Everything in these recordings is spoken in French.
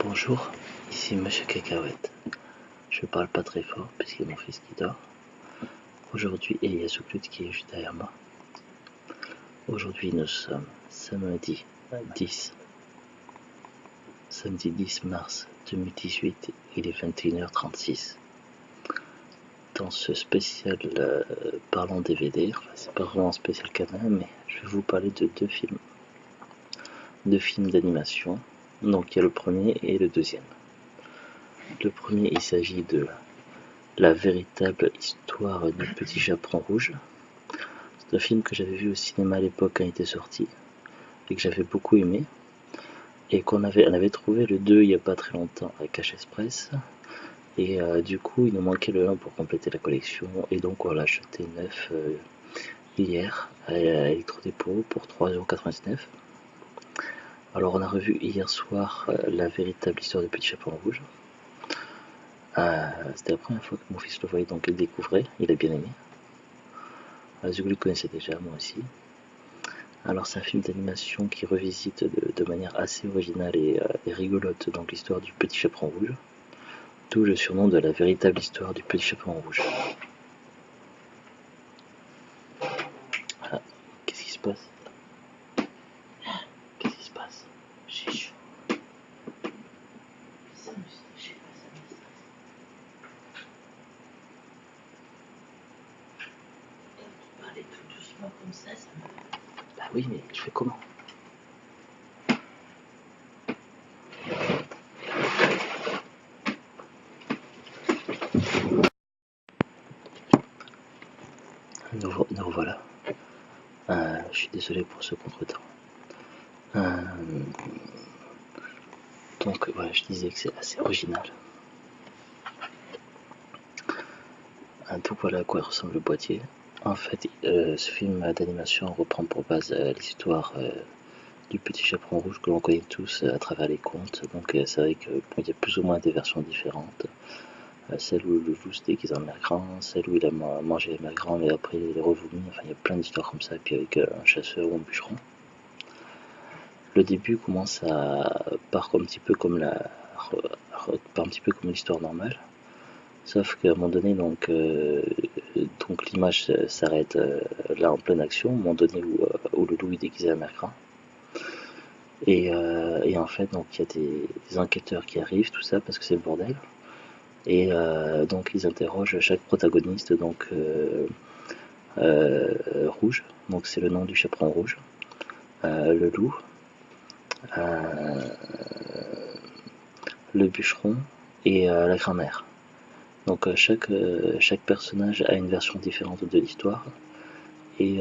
Bonjour, ici Monsieur Cacahuète. Je parle pas très fort puisqu'il y a mon fils qui dort. Aujourd'hui, et il y a Soucloute qui est juste derrière moi. Aujourd'hui, nous sommes samedi 10 mars 2018, il est 21h36. Dans ce spécial parlant DVD, enfin c'est pas vraiment un spécial canal, mais je vais vous parler de deux films d'animation. Donc il y a le premier et le deuxième. Le premier, il s'agit de La véritable histoire du petit chaperon rouge. C'est un film que j'avais vu au cinéma à l'époque quand il était sorti et que j'avais beaucoup aimé, et on avait trouvé le 2 il n'y a pas très longtemps à Cash Express, et du coup il nous manquait le 1 pour compléter la collection, et donc on l'a acheté neuf hier à Electro-Dépôt pour 3,99 €. Alors on a revu hier soir La véritable histoire du petit chaperon rouge. C'était la première fois que mon fils le voyait, donc il le découvrait, il a bien aimé. Zulu le connaissait déjà, moi aussi. Alors c'est un film d'animation qui revisite de manière assez originale et rigolote donc l'histoire du petit chaperon rouge, d'où le surnom de La véritable histoire du petit chaperon rouge. Ah, qu'est-ce qui se passe? Qu'est-ce qui se passe? J'ai chaud. Ça me stresse. Quand tu parlais tout doucement comme ça me... Bah oui, mais je fais comment? Nous revoilà. Je suis désolé pour ce contretemps. Donc voilà, je disais que c'est assez original. Donc voilà à quoi ressemble le boîtier. En fait, ce film d'animation reprend pour base l'histoire du petit chaperon rouge que l'on connaît tous à travers les contes. Donc c'est vrai qu'il y a plus ou moins des versions différentes. Celle où le loup se déguise en mère grand, celle où il a mangé la mère grand mais après il est revenu. Enfin, il y a plein d'histoires comme ça, et puis avec un chasseur ou un bûcheron. Le début commence par un petit peu comme l'histoire normale. Sauf qu'à un moment donné, donc l'image s'arrête là en pleine action, au moment donné où le loup est déguisé à Mercran. Et en fait, donc il y a des enquêteurs qui arrivent, tout ça, parce que c'est le bordel. Et donc ils interrogent chaque protagoniste, donc rouge, donc c'est le nom du chaperon rouge, le loup, le bûcheron et la grand-mère. Donc chaque personnage a une version différente de l'histoire, et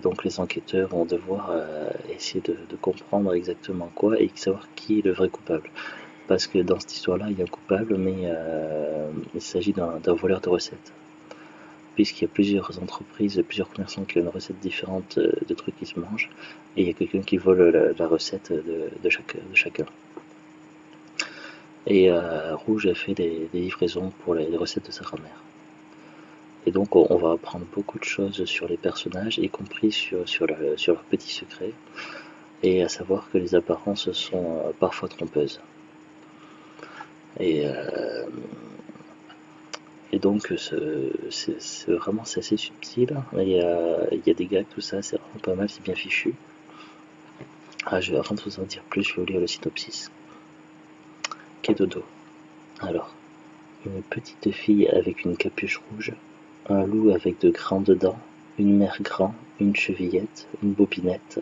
donc les enquêteurs vont devoir essayer de comprendre exactement quoi et savoir qui est le vrai coupable. Parce que dans cette histoire-là, il y a un coupable, mais il s'agit d'un voleur de recettes. Puisqu'il y a plusieurs entreprises, plusieurs commerçants qui ont une recette différente de trucs qui se mangent, et il y a quelqu'un qui vole la recette de chacun. Et Rouge a fait des livraisons pour les recettes de sa grand-mère. Et donc on va apprendre beaucoup de choses sur les personnages, y compris sur leurs petits secrets, et à savoir que les apparences sont parfois trompeuses. Et donc c'est vraiment assez subtil, il y a des gags, tout ça, c'est vraiment pas mal, c'est bien fichu. Avant de vous en dire plus, je vais vous lire le synopsis. Kédodo. Alors, une petite fille avec une capuche rouge, un loup avec de grandes dents, une mère grand, une chevillette, une bobinette.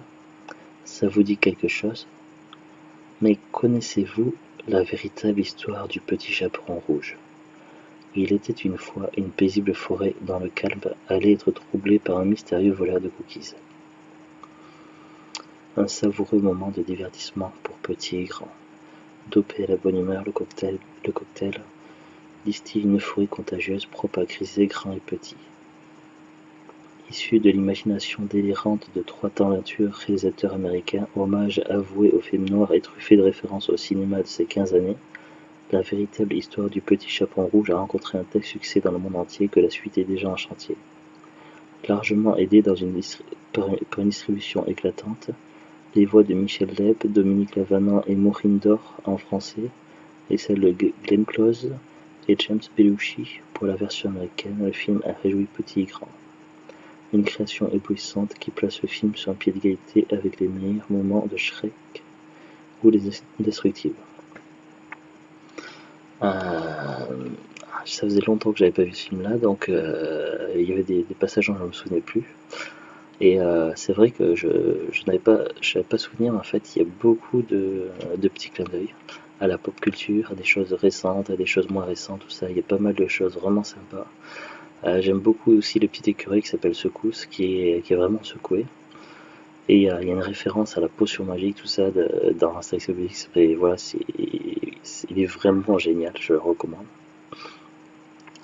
Ça vous dit quelque chose? Mais connaissez-vous la véritable histoire du petit chaperon rouge? Il était une fois une paisible forêt dont le calme allait être troublé par un mystérieux voleur de cookies. Un savoureux moment de divertissement pour petits et grands. Dopé à la bonne humeur, le cocktail distille une euphorie contagieuse propre à griser grands et petits. Issu de l'imagination délirante de trois talentueux réalisateurs américains, hommage avoué au film noir et truffé de références au cinéma de ces 15 années, la véritable histoire du petit chaperon rouge a rencontré un tel succès dans le monde entier que la suite est déjà en chantier. Largement aidée par une distribution éclatante, Les voix de Michel Leb, Dominique Lavanant et Maureen Dor en français, et celle de Glenn Close et James Belushi pour la version américaine. Le film a réjoui petit et grand. Une création éblouissante qui place le film sur un pied d'égalité avec les meilleurs moments de Shrek ou Les Indestructibles. Ça faisait longtemps que j'avais pas vu ce film là, donc il y avait des passages dont je ne me souvenais plus. Et c'est vrai que je n'avais pas souvenir, mais en fait il y a beaucoup de petits clins d'œil à la pop culture, à des choses récentes, à des choses moins récentes, tout ça. Il y a pas mal de choses vraiment sympas. J'aime beaucoup aussi le petit écureuil qui s'appelle Secousse, qui est vraiment secoué. Et il y a une référence à la potion magique, tout ça, dans Astérix et Obélix. Et voilà, il est vraiment génial, je le recommande.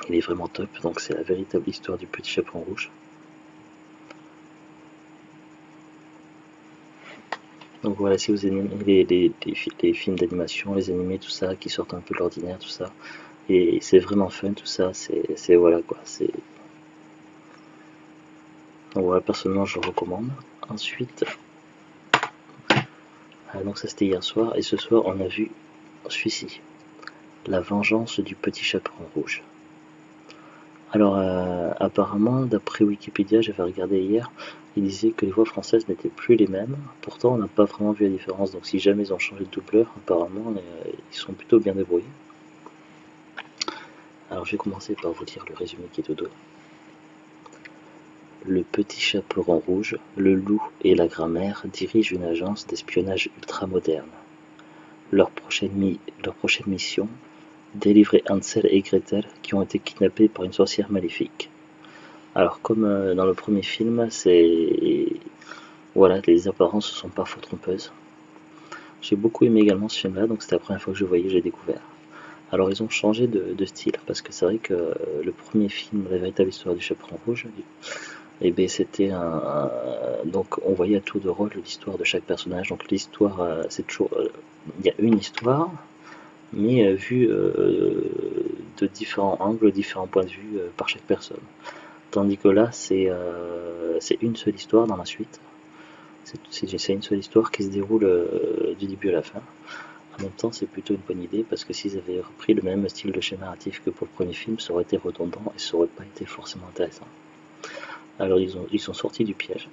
Il est vraiment top, donc c'est la véritable histoire du petit chaperon rouge. Donc voilà, si vous aimez les films d'animation, les animés, tout ça, qui sortent un peu de l'ordinaire, tout ça, et c'est vraiment fun, tout ça, c'est voilà quoi, donc voilà, personnellement je le recommande. Ensuite, donc ça c'était hier soir, et ce soir on a vu celui-ci, La vengeance du petit chaperon rouge. Alors apparemment, d'après Wikipédia, j'avais regardé hier, il disait que les voix françaises n'étaient plus les mêmes. Pourtant, on n'a pas vraiment vu la différence. Donc si jamais ils ont changé de doubleur, apparemment, ils sont plutôt bien débrouillés. Alors je vais commencer par vous lire le résumé qui est au dos. Le petit chaperon rouge, le loup et la grammaire dirigent une agence d'espionnage ultramoderne. Leur prochaine mission, délivrer Hansel et Gretel qui ont été kidnappés par une sorcière maléfique. Alors comme dans le premier film, voilà, les apparences ne sont pas fort trompeuses. J'ai beaucoup aimé également ce film-là, donc c'était la première fois que je voyais, j'ai découvert. Alors ils ont changé de style, parce que c'est vrai que le premier film, La véritable histoire du chaperon rouge, et bien c'était donc on voyait à tour de rôle l'histoire de chaque personnage. Donc l'histoire, c'est toujours, il y a une histoire, mais vue de différents angles, différents points de vue par chaque personne. Tandis que là, c'est une seule histoire dans la suite. C'est une seule histoire qui se déroule du début à la fin. En même temps, c'est plutôt une bonne idée parce que s'ils avaient repris le même style de schéma narratif que pour le premier film, ça aurait été redondant et ça aurait pas été forcément intéressant. Alors ils sont sortis du piège.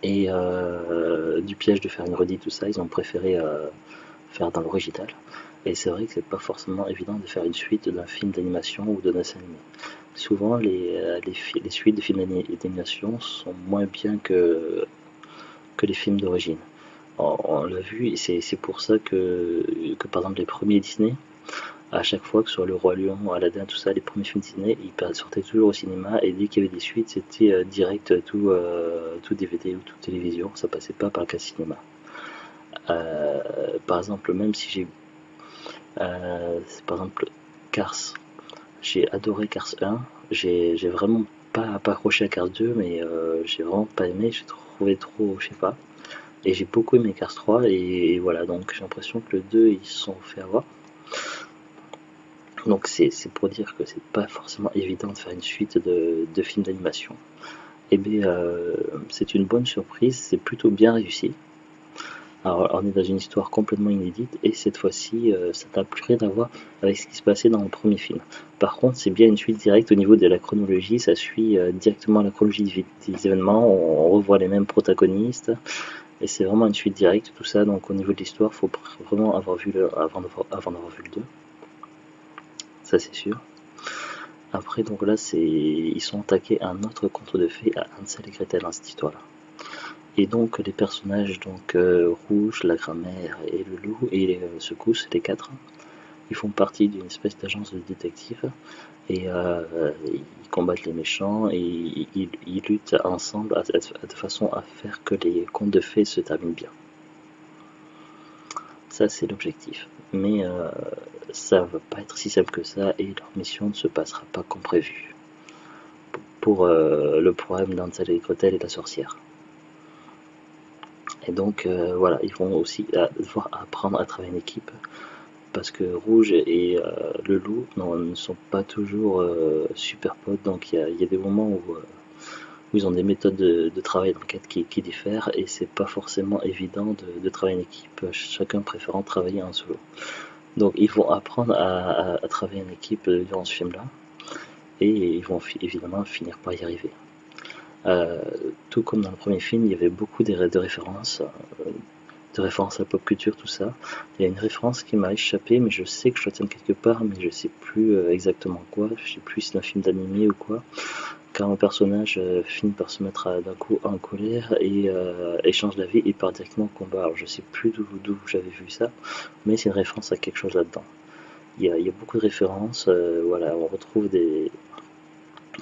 Et du piège de faire une redite, tout ça, ils ont préféré faire dans l'original. Et c'est vrai que c'est pas forcément évident de faire une suite d'un film d'animation ou d'un dessin animé. Souvent, les suites de films d'animation sont moins bien que les films d'origine. On l'a vu, et c'est pour ça que par exemple les premiers Disney, à chaque fois que sur Le Roi Lion, Aladdin, tout ça, les premiers films Disney, ils sortaient toujours au cinéma, et dès qu'il y avait des suites, c'était direct tout DVD ou toute télévision, ça passait pas par le cas cinéma. Par exemple, même si j'ai par exemple Cars, j'ai adoré Cars 1, j'ai vraiment pas accroché à Cars 2, mais j'ai vraiment pas aimé, j'ai trouvé trop, je sais pas. Et j'ai beaucoup aimé Cars 3, et voilà, donc j'ai l'impression que le 2 ils se sont fait avoir. Donc c'est pour dire que c'est pas forcément évident de faire une suite de films d'animation. Et bien c'est une bonne surprise, c'est plutôt bien réussi. Alors on est dans une histoire complètement inédite, et cette fois-ci ça n'a plus rien à voir avec ce qui se passait dans le premier film. Par contre c'est bien une suite directe au niveau de la chronologie, ça suit directement la chronologie des événements, on revoit les mêmes protagonistes, et c'est vraiment une suite directe, tout ça. Donc au niveau de l'histoire, faut vraiment avoir vu avant d'avoir vu le 2. Ça c'est sûr. Après donc là ils sont attaqués à un autre conte de fées, à Hansel et Gretel dans cette histoire là. Et donc les personnages donc Rouge, la grammaire et le loup et les secousses, les quatre, ils font partie d'une espèce d'agence de détectives, et ils combattent les méchants, et ils luttent ensemble de façon à faire que les contes de fées se terminent bien. Ça c'est l'objectif, mais ça va pas être si simple que ça, et leur mission ne se passera pas comme prévu pour le problème d'Hansel et Gretel et la sorcière. Et donc voilà, ils vont aussi devoir apprendre à travailler en équipe, parce que Rouge et le loup ne sont pas toujours super potes, donc il y a des moments où ils ont des méthodes de travail d'enquête qui diffèrent et c'est pas forcément évident de travailler en équipe, chacun préférant travailler en solo. Donc ils vont apprendre à travailler en équipe durant ce film-là et ils vont évidemment finir par y arriver. Tout comme dans le premier film, il y avait beaucoup de références à la pop culture, tout ça. Il y a une référence qui m'a échappé, mais je sais que je la tiens quelque part, mais je sais plus exactement quoi. Je sais plus si c'est un film d'animé ou quoi. Quand un personnage finit par se mettre d'un coup en colère et change d'avis et part directement au combat. Alors je sais plus d'où j'avais vu ça, mais c'est une référence à quelque chose là-dedans. Il y a beaucoup de références, voilà, on retrouve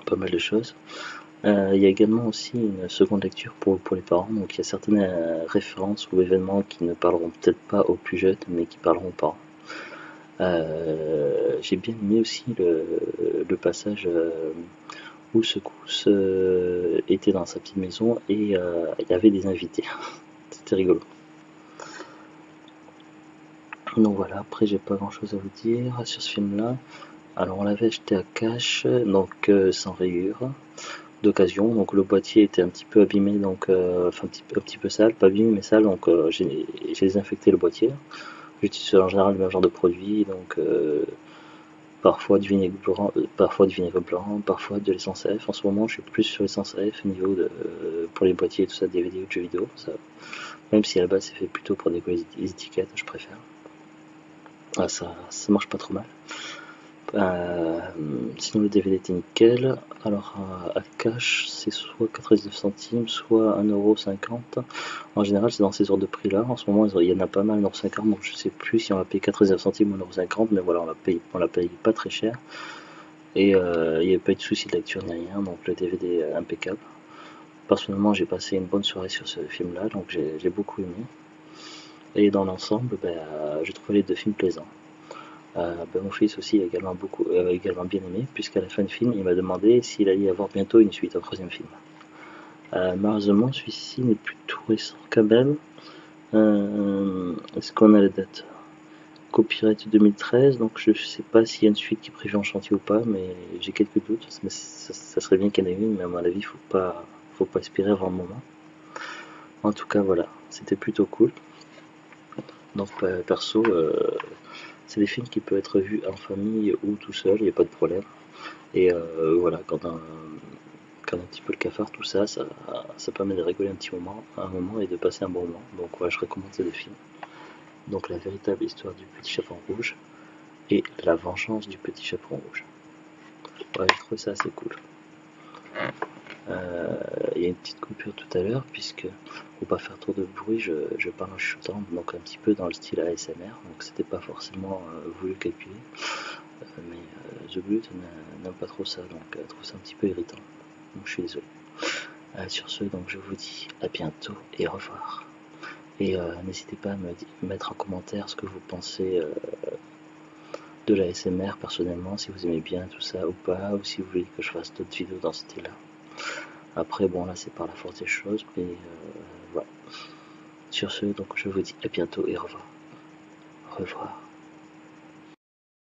pas mal de choses. Il y a également aussi une seconde lecture pour les parents, donc il y a certaines références ou événements qui ne parleront peut-être pas aux plus jeunes, mais qui parleront aux parents. J'ai bien aimé aussi le passage où Secousse était dans sa petite maison et il y avait des invités. C'était rigolo. Donc voilà, après j'ai pas grand chose à vous dire sur ce film là. Alors on l'avait acheté à cash, donc sans rayures d'occasion, donc le boîtier était un petit peu abîmé, donc enfin un petit peu sale, pas abîmé mais sale, donc j'ai désinfecté le boîtier. J'utilise en général le même genre de produit, donc parfois du vinaigre blanc, parfois de l'essence F. En ce moment, je suis plus sur l'essence F au niveau pour les boîtiers et tout ça, DVD ou de jeux vidéo. Ça, même si à la base c'est fait plutôt pour décoller les étiquettes, je préfère. Ah, ça marche pas trop mal. Sinon le DVD était nickel. Alors à cash c'est soit 99 centimes, soit 1,50€. En général c'est dans ces ordres de prix là. En ce moment il y en a pas mal 1,50€, donc je sais plus si on va payer 99 centimes ou 1,50€, mais voilà, on l'a payé pas très cher. Et il n'y avait pas eu de soucis de lecture ni rien, donc le DVD est impeccable. Personnellement j'ai passé une bonne soirée sur ce film là, donc j'ai beaucoup aimé. Et dans l'ensemble, j'ai trouvé les deux films plaisants. Mon fils aussi a également bien aimé, puisqu'à la fin du film, il m'a demandé s'il allait y avoir bientôt une suite, un troisième film. Malheureusement, celui-ci n'est plus tout récent quand même. Est-ce qu'on a la date? Copyright 2013, donc je ne sais pas s'il y a une suite qui est prévue en chantier ou pas, mais j'ai quelques doutes. Mais ça serait bien qu'il y en ait une, mais à mon avis, faut pas espérer avant le moment. En tout cas, voilà, c'était plutôt cool. Donc perso, c'est des films qui peuvent être vus en famille ou tout seul, il n'y a pas de problème. Et voilà, quand un petit peu le cafard, tout ça, ça permet de rigoler un moment et de passer un bon moment. Donc voilà, je recommande ces deux films. Donc la véritable histoire du petit chaperon rouge et la vengeance du petit chaperon rouge. Ouais, je trouve ça assez cool. Il y a une petite coupure tout à l'heure, puisque pour pas faire trop de bruit, je parle en chuchotant, donc un petit peu dans le style ASMR, donc c'était pas forcément voulu calculer, mais The Brute n'aime pas trop ça, donc elle trouve ça un petit peu irritant, donc je suis désolé. Sur ce, donc je vous dis à bientôt et au revoir. Et n'hésitez pas à me mettre en commentaire ce que vous pensez de la ASMR personnellement, si vous aimez bien tout ça ou pas, ou si vous voulez que je fasse d'autres vidéos dans ce style-là. Après, bon, là, c'est par la force des choses, mais voilà. Sur ce, donc, je vous dis à bientôt et au revoir. Au revoir.